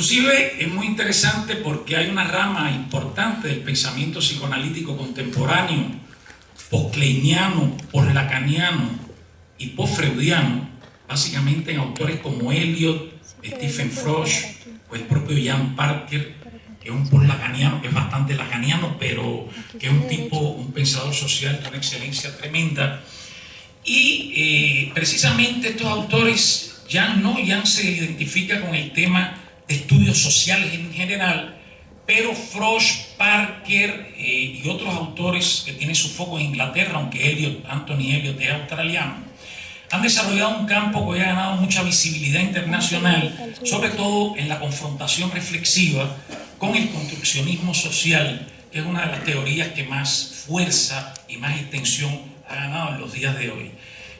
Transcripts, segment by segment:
Inclusive es muy interesante porque hay una rama importante del pensamiento psicoanalítico contemporáneo, post-kleiniano, post-lacaniano y post-freudiano, básicamente en autores como Eliot, Stephen Frosch o el propio Jan Parker, que es un post-lacaniano, que es bastante lacaniano, pero que es un pensador social de una excelencia tremenda. Y precisamente estos autores Jan se identifica con el tema de estudios sociales en general, pero Frosch, Parker y otros autores que tienen su foco en Inglaterra, aunque Anthony Eliot es australiano, han desarrollado un campo que ha ganado mucha visibilidad internacional, sobre todo en la confrontación reflexiva con el construccionismo social, que es una de las teorías que más fuerza y más extensión ha ganado en los días de hoy.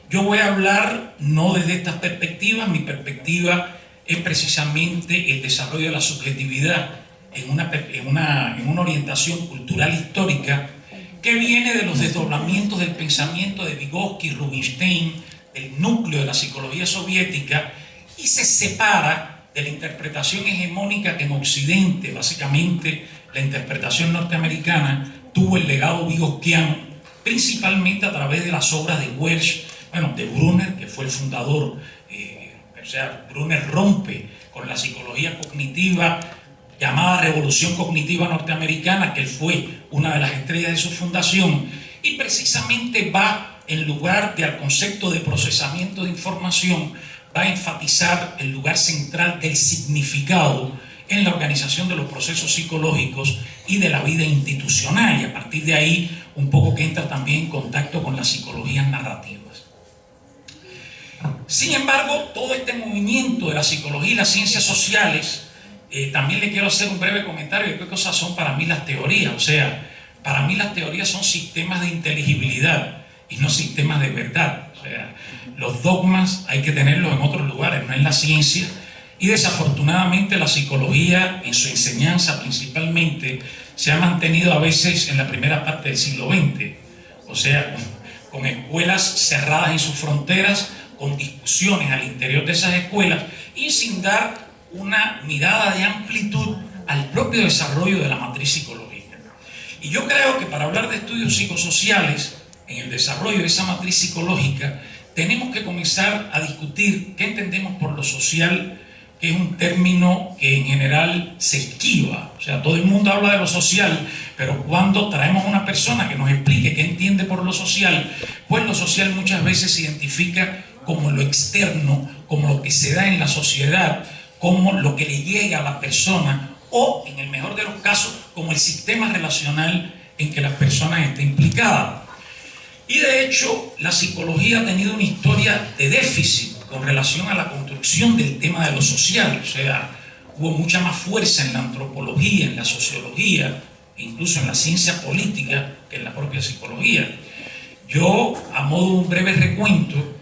Yo voy a hablar no desde estas perspectivas, mi perspectiva es precisamente el desarrollo de la subjetividad en una orientación cultural histórica que viene de los desdoblamientos del pensamiento de Vygotsky, Rubinstein, del núcleo de la psicología soviética, y se separa de la interpretación hegemónica que en Occidente, básicamente la interpretación norteamericana, tuvo el legado vygotskiano, principalmente a través de las obras de Welsh, de Brunner, que fue el fundador. Brunner rompe con la psicología cognitiva llamada revolución cognitiva norteamericana, que él fue una de las estrellas de su fundación, y precisamente va, en lugar de al concepto de procesamiento de información, va a enfatizar el lugar central del significado en la organización de los procesos psicológicos y de la vida institucional, y a partir de ahí un poco que entra también en contacto con las psicologías narrativas. Sin embargo, todo este movimiento de la psicología y las ciencias sociales, también le quiero hacer un breve comentario de qué cosas son para mí las teorías. O sea, para mí las teorías son sistemas de inteligibilidad y no sistemas de verdad. O sea, los dogmas hay que tenerlos en otros lugares, no en la ciencia, y desafortunadamente la psicología en su enseñanza principalmente se ha mantenido a veces en la primera parte del siglo XX, o sea, con escuelas cerradas en sus fronteras, con discusiones al interior de esas escuelas y sin dar una mirada de amplitud al propio desarrollo de la matriz psicológica. Y yo creo que para hablar de estudios psicosociales en el desarrollo de esa matriz psicológica tenemos que comenzar a discutir qué entendemos por lo social, que es un término que en general se esquiva. O sea, todo el mundo habla de lo social, pero cuando traemos a una persona que nos explique qué entiende por lo social, pues lo social muchas veces se identifica como lo externo, como lo que se da en la sociedad, como lo que le llega a la persona, o en el mejor de los casos, como el sistema relacional en que las personas estén implicadas. Y de hecho, la psicología ha tenido una historia de déficit con relación a la construcción del tema de lo social. O sea, hubo mucha más fuerza en la antropología, en la sociología, e incluso en la ciencia política, que en la propia psicología. Yo, a modo de un breve recuento,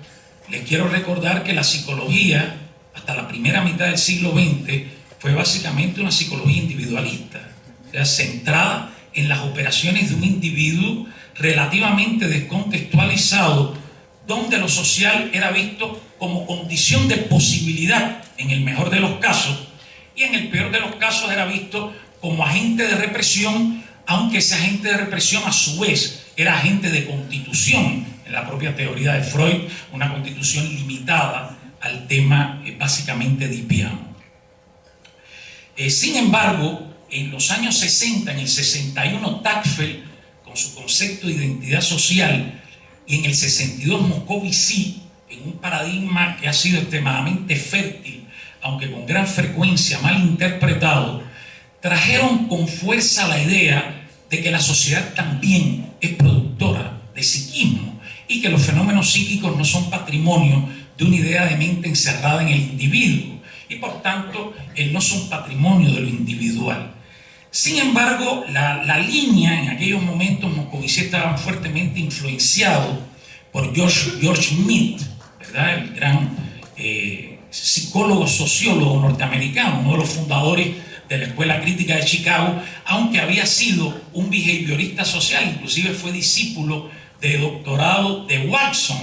les quiero recordar que la psicología, hasta la primera mitad del siglo XX, fue básicamente una psicología individualista, o sea, centrada en las operaciones de un individuo relativamente descontextualizado, donde lo social era visto como condición de posibilidad en el mejor de los casos, y en el peor de los casos era visto como agente de represión, aunque ese agente de represión a su vez era agente de constitución, en la propia teoría de Freud, una constitución limitada al tema básicamente edipiano. Sin embargo, en los años 60, en el 61, Tacfel, con su concepto de identidad social, y en el 62, Moscovici, en un paradigma que ha sido extremadamente fértil, aunque con gran frecuencia mal interpretado, trajeron con fuerza la idea de que la sociedad también es productora de psiquismo y que los fenómenos psíquicos no son patrimonio de una idea de mente encerrada en el individuo y por tanto no son patrimonio de lo individual. Sin embargo, la línea en aquellos momentos Moscovici estaba fuertemente influenciado por George Smith, ¿verdad? El gran psicólogo, sociólogo norteamericano, uno de los fundadores de la Escuela Crítica de Chicago, aunque había sido un behaviorista social, inclusive fue discípulo de doctorado de Watson.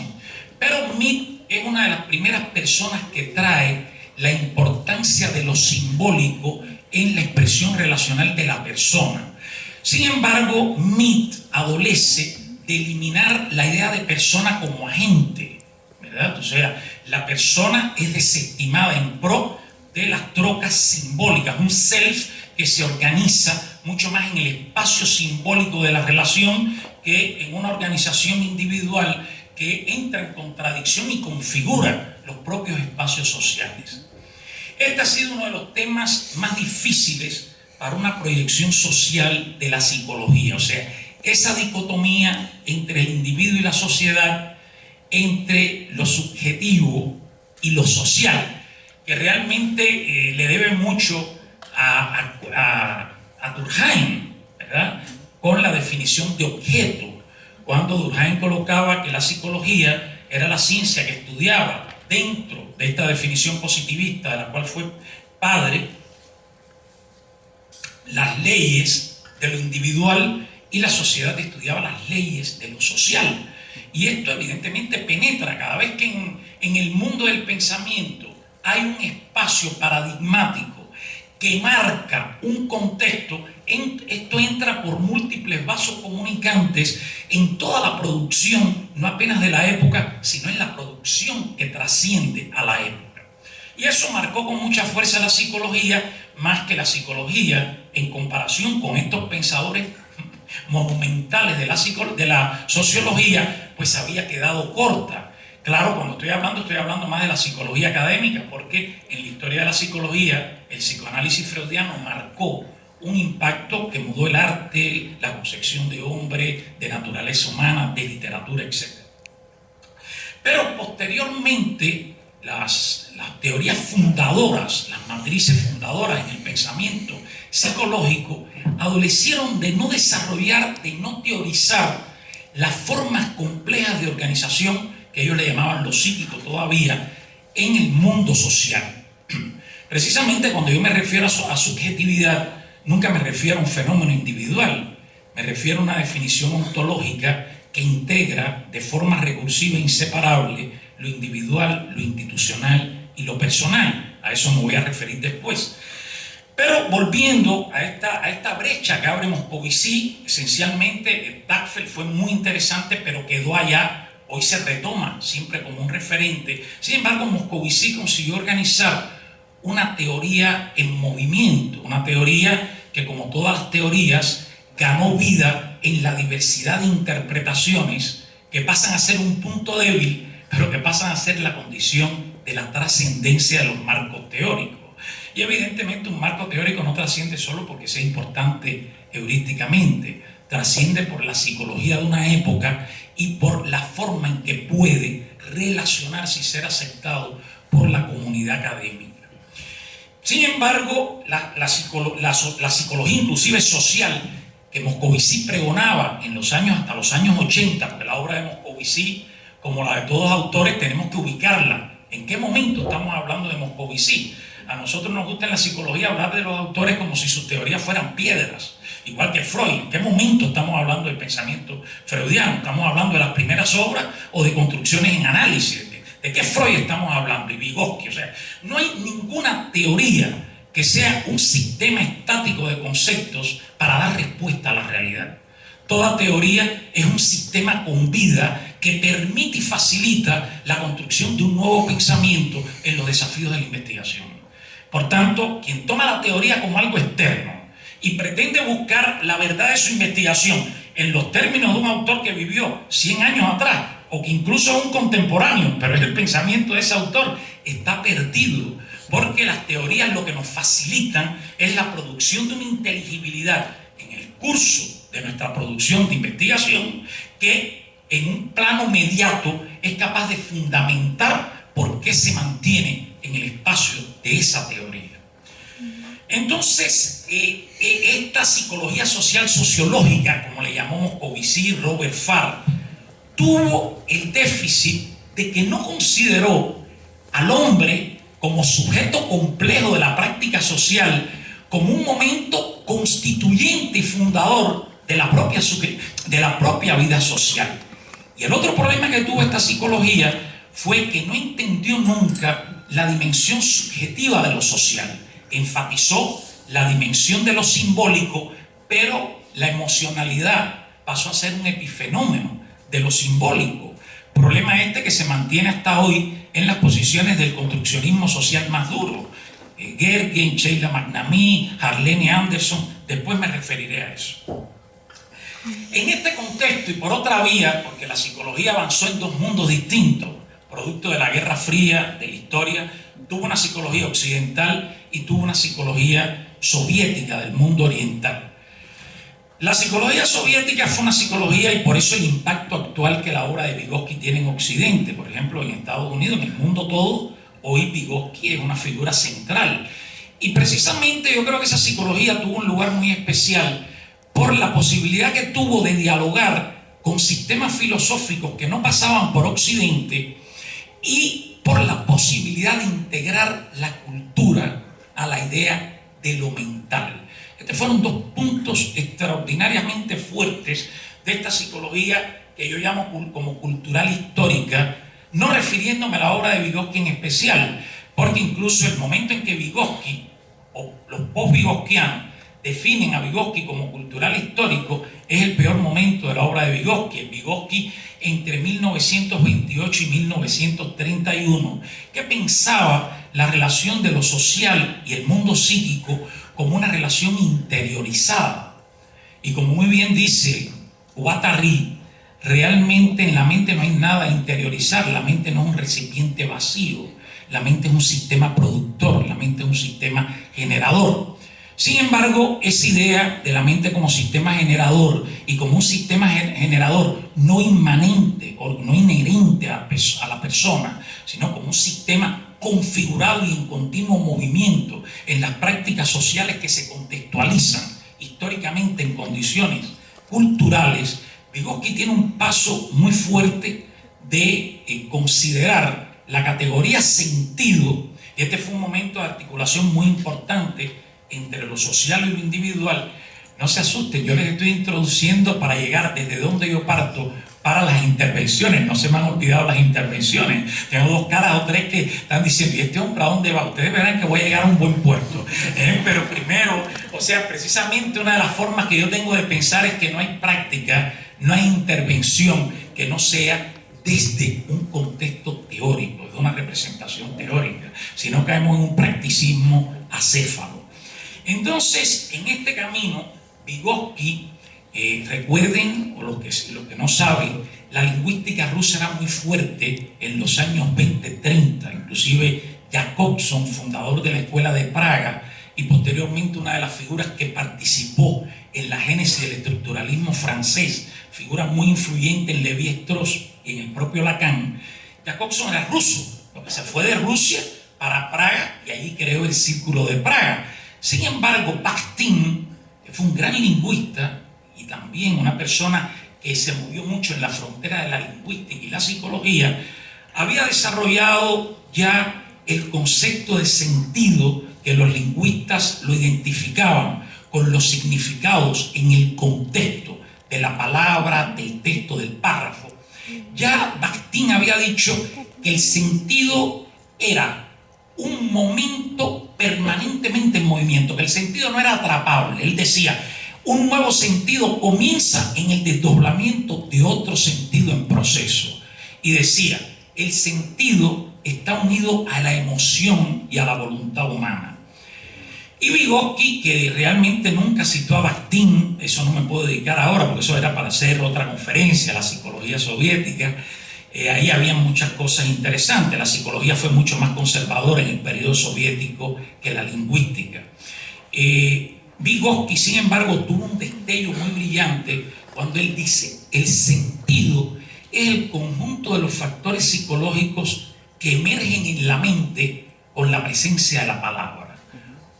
Pero Smith es una de las primeras personas que trae la importancia de lo simbólico en la expresión relacional de la persona. Sin embargo, Mead adolece de eliminar la idea de persona como agente, ¿verdad? O sea, la persona es desestimada en pro de las trocas simbólicas, un self que se organiza mucho más en el espacio simbólico de la relación que en una organización individual que entra en contradicción y configura los propios espacios sociales. Este ha sido uno de los temas más difíciles para una proyección social de la psicología, o sea, esa dicotomía entre el individuo y la sociedad, entre lo subjetivo y lo social, que realmente le debe mucho a Durkheim, ¿verdad? Con la definición de objeto, cuando Durkheim colocaba que la psicología era la ciencia que estudiaba dentro de esta definición positivista de la cual fue padre las leyes de lo individual y la sociedad estudiaba las leyes de lo social. Y esto evidentemente penetra cada vez que en el mundo del pensamiento hay un espacio paradigmático que marca un contexto, esto entra por múltiples vasos comunicantes en toda la producción, no apenas de la época, sino en la producción que trasciende a la época. Y eso marcó con mucha fuerza la psicología, más que la psicología, en comparación con estos pensadores monumentales de la sociología, pues había quedado corta. Claro, cuando estoy hablando más de la psicología académica, porque en la historia de la psicología, el psicoanálisis freudiano marcó un impacto que mudó el arte, la concepción de hombre, de naturaleza humana, de literatura, etc. Pero posteriormente, las teorías fundadoras, las matrices fundadoras en el pensamiento psicológico, adolecieron de no desarrollar, de no teorizar las formas complejas de organización que ellos le llamaban lo psíquico todavía en el mundo social. Precisamente cuando yo me refiero a subjetividad, nunca me refiero a un fenómeno individual, me refiero a una definición ontológica que integra de forma recursiva e inseparable lo individual, lo institucional y lo personal. A eso me voy a referir después. Pero volviendo a esta brecha que abre Moscovici, esencialmente Tagfeld fue muy interesante, pero quedó allá. Hoy se retoma siempre como un referente. Sin embargo, Moscovici consiguió organizar una teoría en movimiento, una teoría que, como todas las teorías, ganó vida en la diversidad de interpretaciones que pasan a ser un punto débil, pero que pasan a ser la condición de la trascendencia de los marcos teóricos. Y evidentemente un marco teórico no trasciende solo porque sea importante heurísticamente, trasciende por la psicología de una época y por la forma en que puede relacionarse y ser aceptado por la comunidad académica. Sin embargo, la psicología inclusive social que Moscovici pregonaba en los años, hasta los años 80, porque la obra de Moscovici, como la de todos los autores, tenemos que ubicarla. ¿En qué momento estamos hablando de Moscovici? A nosotros nos gusta en la psicología hablar de los autores como si sus teorías fueran piedras, igual que Freud. ¿En qué momento estamos hablando del pensamiento freudiano? ¿Estamos hablando de las primeras obras o de construcciones en análisis? ¿De qué Freud estamos hablando? Y Vygotsky. O sea, no hay ninguna teoría que sea un sistema estático de conceptos para dar respuesta a la realidad. Toda teoría es un sistema con vida que permite y facilita la construcción de un nuevo pensamiento en los desafíos de la investigación. Por tanto, quien toma la teoría como algo externo y pretende buscar la verdad de su investigación en los términos de un autor que vivió 100 años atrás, o que incluso es un contemporáneo, pero es el pensamiento de ese autor, está perdido, porque las teorías lo que nos facilitan es la producción de una inteligibilidad en el curso de nuestra producción de investigación que en un plano mediato es capaz de fundamentar por qué se mantiene en el espacio de esa teoría. Entonces, esta psicología social sociológica, como le llamó Moscovici, Robert Farr, tuvo el déficit de que no consideró al hombre como sujeto complejo de la práctica social, como un momento constituyente y fundador de la propia vida social. Y el otro problema que tuvo esta psicología fue que no entendió nunca la dimensión subjetiva de lo social, enfatizó la dimensión de lo simbólico, pero la emocionalidad pasó a ser un epifenómeno de lo simbólico. Problema este que se mantiene hasta hoy en las posiciones del construccionismo social más duro. Gergen, Sheila McNamee, Harlene Anderson, después me referiré a eso. En este contexto y por otra vía, porque la psicología avanzó en dos mundos distintos, producto de la Guerra Fría, de la historia, tuvo una psicología occidental y tuvo una psicología soviética del mundo oriental. La psicología soviética fue una psicología, y por eso el impacto actual que la obra de Vygotsky tiene en Occidente, por ejemplo en Estados Unidos, en el mundo todo, hoy Vygotsky es una figura central. Y precisamente yo creo que esa psicología tuvo un lugar muy especial por la posibilidad que tuvo de dialogar con sistemas filosóficos que no pasaban por Occidente y por la posibilidad de integrar la cultura a la idea de lo mental. Estos fueron dos puntos extraordinariamente fuertes de esta psicología que yo llamo como cultural histórica, no refiriéndome a la obra de Vygotsky en especial, porque incluso el momento en que Vygotsky o los post-vygotskianos definen a Vygotsky como cultural histórico es el peor momento de la obra de Vygotsky. Vygotsky entre 1928 y 1931, que pensaba la relación de lo social y el mundo psíquico como una relación interiorizada. Y como muy bien dice Guattari, realmente en la mente no hay nada a interiorizar. La mente no es un recipiente vacío, la mente es un sistema productor, la mente es un sistema generador. Sin embargo, esa idea de la mente como sistema generador y como un sistema generador no inmanente o no inherente a la persona, sino como un sistema configurado y en continuo movimiento en las prácticas sociales que se contextualizan históricamente en condiciones culturales, Vygotsky tiene un paso muy fuerte de considerar la categoría sentido, y este fue un momento de articulación muy importante entre lo social y lo individual. No se asusten, yo les estoy introduciendo para llegar desde donde yo parto para las intervenciones. No se me han olvidado las intervenciones. Tengo dos caras o tres que están diciendo, ¿y este hombre a dónde va? Ustedes verán que voy a llegar a un buen puerto. Pero primero, o sea, precisamente una de las formas que yo tengo de pensar es que no hay práctica, no hay intervención que no sea desde un contexto teórico, de una representación teórica, sino caemos en un practicismo acéfalo. Entonces, en este camino, Vygotsky, recuerden, o los que no saben, la lingüística rusa era muy fuerte en los años 20-30, inclusive Jacobson, fundador de la Escuela de Praga, y posteriormente una de las figuras que participó en la génesis del estructuralismo francés, figura muy influyente en Lévi-Strauss y en el propio Lacan. Jacobson era ruso, lo que se fue de Rusia para Praga y allí creó el Círculo de Praga. Sin embargo, Bakhtin, que fue un gran lingüista y también una persona que se movió mucho en la frontera de la lingüística y la psicología, había desarrollado ya el concepto de sentido que los lingüistas lo identificaban con los significados en el contexto de la palabra, del texto, del párrafo. Ya Bakhtin había dicho que el sentido era un momento permanentemente en movimiento, que el sentido no era atrapable. Él decía, un nuevo sentido comienza en el desdoblamiento de otro sentido en proceso. Y decía, el sentido está unido a la emoción y a la voluntad humana. Y Vygotsky, que realmente nunca citó a Bakhtin, eso no me puedo dedicar ahora porque eso era para hacer otra conferencia, la psicología soviética, ahí había muchas cosas interesantes. La psicología fue mucho más conservadora en el periodo soviético que la lingüística. Vygotsky, sin embargo, tuvo un destello muy brillante cuando él dice, el sentido es el conjunto de los factores psicológicos que emergen en la mente con la presencia de la palabra.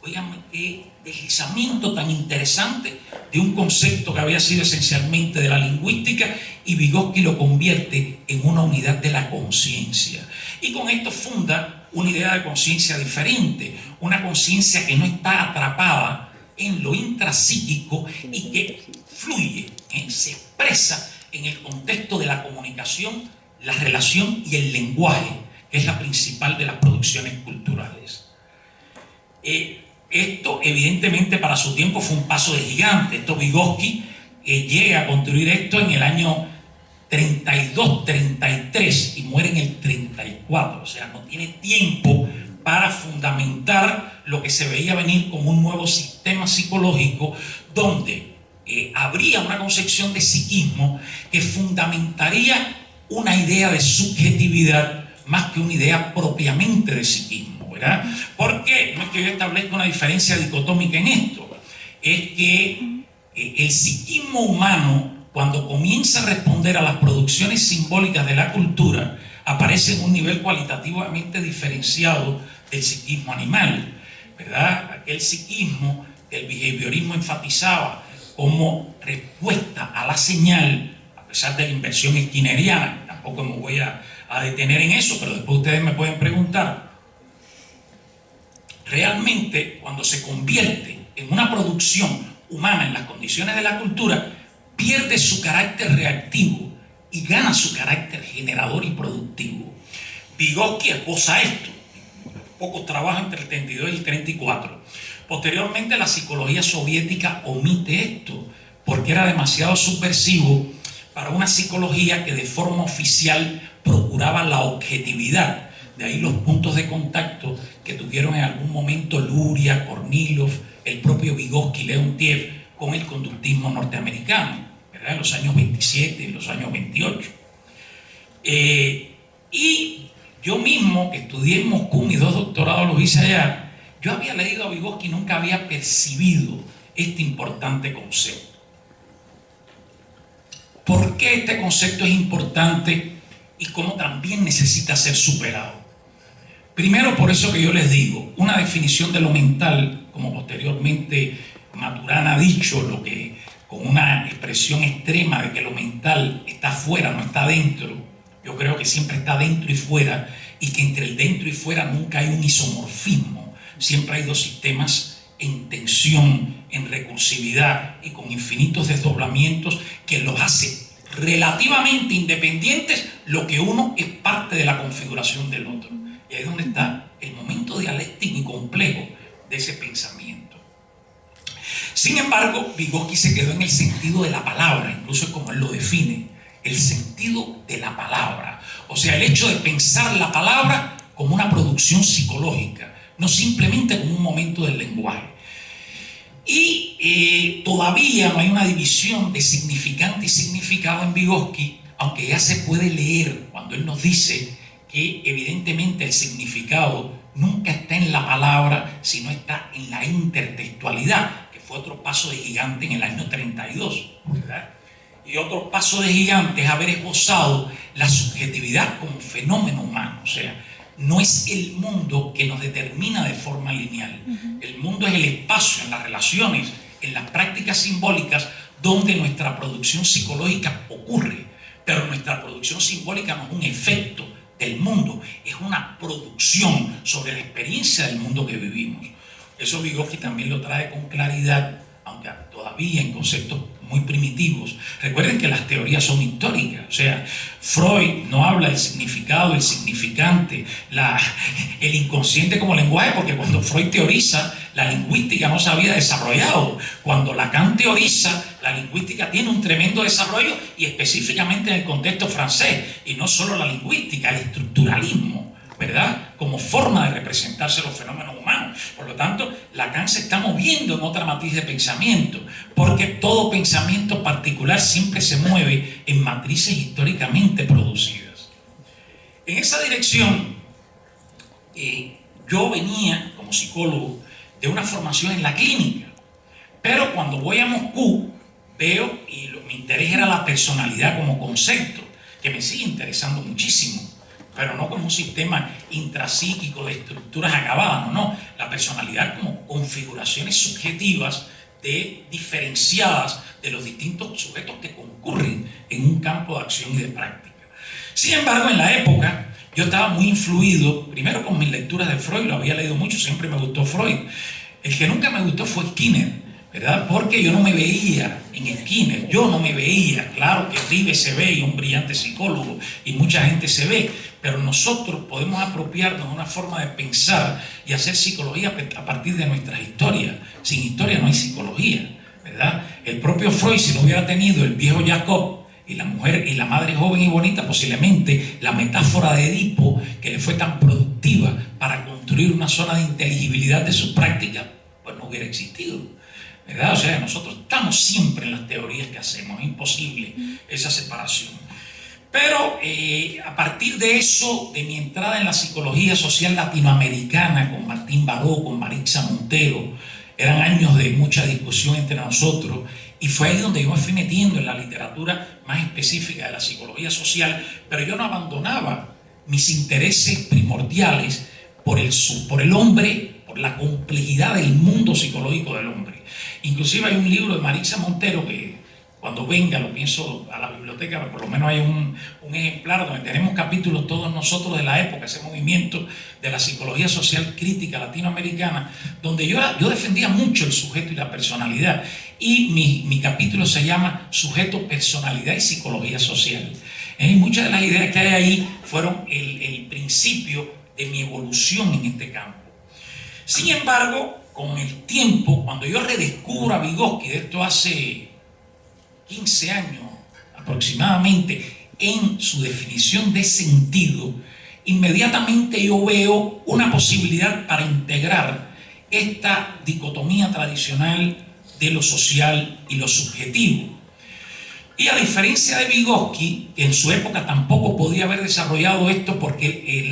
Oigan, qué deslizamiento tan interesante de un concepto que había sido esencialmente de la lingüística, y Vygotsky lo convierte en una unidad de la conciencia. Y con esto funda una idea de conciencia diferente, una conciencia que no está atrapada en lo intrapsíquico y que fluye, se expresa en el contexto de la comunicación, la relación y el lenguaje, que es la principal de las producciones culturales. Esto evidentemente para su tiempo fue un paso de gigante. Esto Vygotsky llega a construir esto en el año 32, 33 y muere en el 34, o sea, no tiene tiempo para fundamentar lo que se veía venir como un nuevo sistema psicológico donde habría una concepción de psiquismo que fundamentaría una idea de subjetividad más que una idea propiamente de psiquismo, ¿verdad? Porque no es que yo establezca una diferencia dicotómica en esto, es que el psiquismo humano, cuando comienza a responder a las producciones simbólicas de la cultura, aparece en un nivel cualitativamente diferenciado del psiquismo animal, ¿verdad? Aquel psiquismo que el behaviorismo enfatizaba como respuesta a la señal, a pesar de la inversión skinneriana, tampoco me voy a detener en eso, pero después ustedes me pueden preguntar, realmente cuando se convierte en una producción humana en las condiciones de la cultura, pierde su carácter reactivo y gana su carácter generador y productivo. Vygotsky esboza esto, pocos trabajos entre el 32 y el 34. Posteriormente la psicología soviética omite esto porque era demasiado subversivo para una psicología que de forma oficial procuraba la objetividad. De ahí los puntos de contacto que tuvieron en algún momento Luria, Kornilov, el propio Vygotsky, Leontiev, con el conductismo norteamericano, ¿verdad? En los años 27 y los años 28. Y yo mismo, que estudié en Moscú, mis 2 doctorados los hice allá, yo había leído a Vygotsky y nunca había percibido este importante concepto. ¿Por qué este concepto es importante y cómo también necesita ser superado? Primero, por eso que yo les digo, una definición de lo mental, como posteriormente Maturana ha dicho, lo que con una expresión extrema de que lo mental está fuera, no está dentro. Yo creo que siempre está dentro y fuera, y que entre el dentro y fuera nunca hay un isomorfismo. Siempre hay 2 sistemas en tensión, en recursividad y con infinitos desdoblamientos que los hace relativamente independientes, lo que uno es parte de la configuración del otro. Y ahí es donde está el momento dialéctico y complejo de ese pensamiento. Sin embargo, Vygotsky se quedó en el sentido de la palabra, incluso es como él lo define, el sentido de la palabra. O sea, el hecho de pensar la palabra como una producción psicológica, no simplemente como un momento del lenguaje. Y todavía no hay una división de significante y significado en Vygotsky, aunque ya se puede leer cuando él nos dice que evidentemente el significado nunca está en la palabra, sino está en la intertextualidad, que fue otro paso de gigante en el año 32, ¿verdad? Y otro paso de gigante es haber esbozado la subjetividad como fenómeno humano. O sea, no es el mundo que nos determina de forma lineal. El mundo es el espacio, en las relaciones, en las prácticas simbólicas, donde nuestra producción psicológica ocurre. Pero nuestra producción simbólica no es un efecto del mundo, es una producción sobre la experiencia del mundo que vivimos. Eso Vygotsky también lo trae con claridad, aunque todavía en conceptos muy primitivos. Recuerden que las teorías son históricas, o sea, Freud no habla del significado, el significante, el inconsciente como lenguaje, porque cuando Freud teoriza, la lingüística no se había desarrollado. Cuando Lacan teoriza, la lingüística tiene un tremendo desarrollo, y específicamente en el contexto francés, y no solo la lingüística, el estructuralismo, ¿verdad? Como forma de representarse los fenómenos humanos. Por lo tanto, Lacan se está moviendo en otra matriz de pensamiento, porque todo pensamiento particular siempre se mueve en matrices históricamente producidas. En esa dirección, yo venía como psicólogo de una formación en la clínica, pero cuando voy a Moscú veo, y mi interés era la personalidad como concepto, que me sigue interesando muchísimo, pero no como un sistema intrapsíquico de estructuras acabadas, no. La personalidad como configuraciones subjetivas diferenciadas de los distintos sujetos que concurren en un campo de acción y de práctica. Sin embargo, en la época, yo estaba muy influido, primero con mis lecturas de Freud, lo había leído mucho, siempre me gustó Freud. El que nunca me gustó fue Skinner, ¿verdad? Porque yo no me veía en Skinner, yo no me veía. Claro que Rives se ve y un brillante psicólogo y mucha gente se ve, pero nosotros podemos apropiarnos de una forma de pensar y hacer psicología a partir de nuestras historias. Sin historia no hay psicología, ¿verdad? El propio Freud, si no hubiera tenido el viejo Jacob y la mujer y la madre joven y bonita, posiblemente la metáfora de Edipo, que le fue tan productiva para construir una zona de inteligibilidad de su práctica, pues no hubiera existido, ¿verdad? O sea, nosotros estamos siempre en las teorías que hacemos, es imposible esa separación. Pero a partir de eso, de mi entrada en la psicología social latinoamericana con Martín Baró, con Marixa Montero, eran años de mucha discusión entre nosotros, y fue ahí donde yo me fui metiendo en la literatura más específica de la psicología social, pero yo no abandonaba mis intereses primordiales por el hombre, por la complejidad del mundo psicológico del hombre. Inclusive hay un libro de Marixa Montero que cuando venga lo pienso a la biblioteca, pero por lo menos hay un ejemplar donde tenemos capítulos todos nosotros de la época, ese movimiento de la psicología social crítica latinoamericana, donde yo defendía mucho el sujeto y la personalidad, y mi capítulo se llama Sujeto, Personalidad y Psicología Social. Y muchas de las ideas que hay ahí fueron el principio de mi evolución en este campo. Sin embargo, con el tiempo, cuando yo redescubro a Vygotsky, esto hace 15 años aproximadamente, en su definición de sentido, inmediatamente yo veo una posibilidad para integrar esta dicotomía tradicional de lo social y lo subjetivo. Y a diferencia de Vygotsky, que en su época tampoco podía haber desarrollado esto porque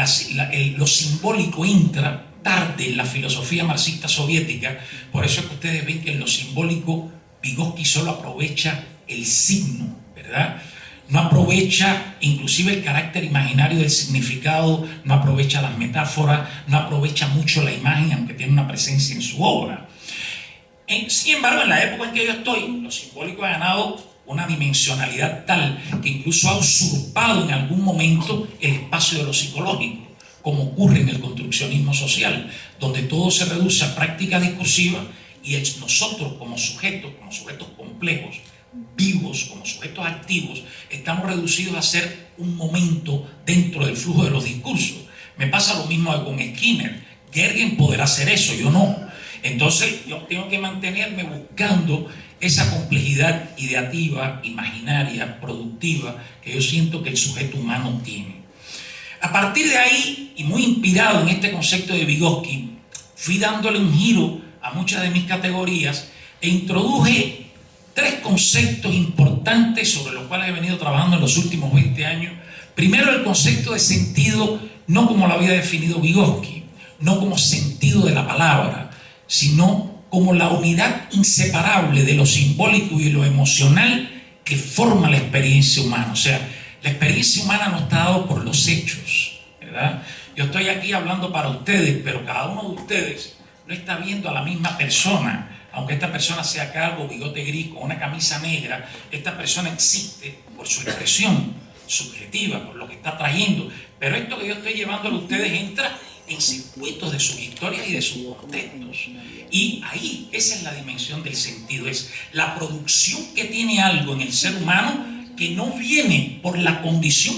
lo simbólico entra tarde en la filosofía marxista soviética, por eso es que ustedes ven que en lo simbólico Vygotsky solo aprovecha el signo, ¿verdad? No aprovecha inclusive el carácter imaginario del significado, no aprovecha las metáforas, no aprovecha mucho la imagen, aunque tiene una presencia en su obra. Sin embargo, en la época en que yo estoy, lo simbólico ha ganado una dimensionalidad tal que incluso ha usurpado en algún momento el espacio de lo psicológico, como ocurre en el construccionismo social, donde todo se reduce a práctica discursiva y nosotros como sujetos complejos, vivos, como sujetos activos, estamos reducidos a ser un momento dentro del flujo de los discursos. Me pasa lo mismo con Skinner. Gergen podrá hacer eso, yo no. Entonces yo tengo que mantenerme buscando esa complejidad ideativa, imaginaria, productiva, que yo siento que el sujeto humano tiene. A partir de ahí, y muy inspirado en este concepto de Vygotsky, fui dándole un giro a muchas de mis categorías e introduje 3 conceptos importantes sobre los cuales he venido trabajando en los últimos 20 años. Primero, el concepto de sentido, no como lo había definido Vygotsky, no como sentido de la palabra, sino como la unidad inseparable de lo simbólico y lo emocional que forma la experiencia humana. O sea, la experiencia humana no está dada por los hechos, ¿verdad? Yo estoy aquí hablando para ustedes, pero cada uno de ustedes no está viendo a la misma persona. Aunque esta persona sea calvo, bigote gris, con una camisa negra, esta persona existe por su expresión subjetiva, por lo que está trayendo. Pero esto que yo estoy llevando a ustedes entra en circuitos de sus historias y de sus contextos. Y ahí, esa es la dimensión del sentido, es la producción que tiene algo en el ser humano que no viene por la condición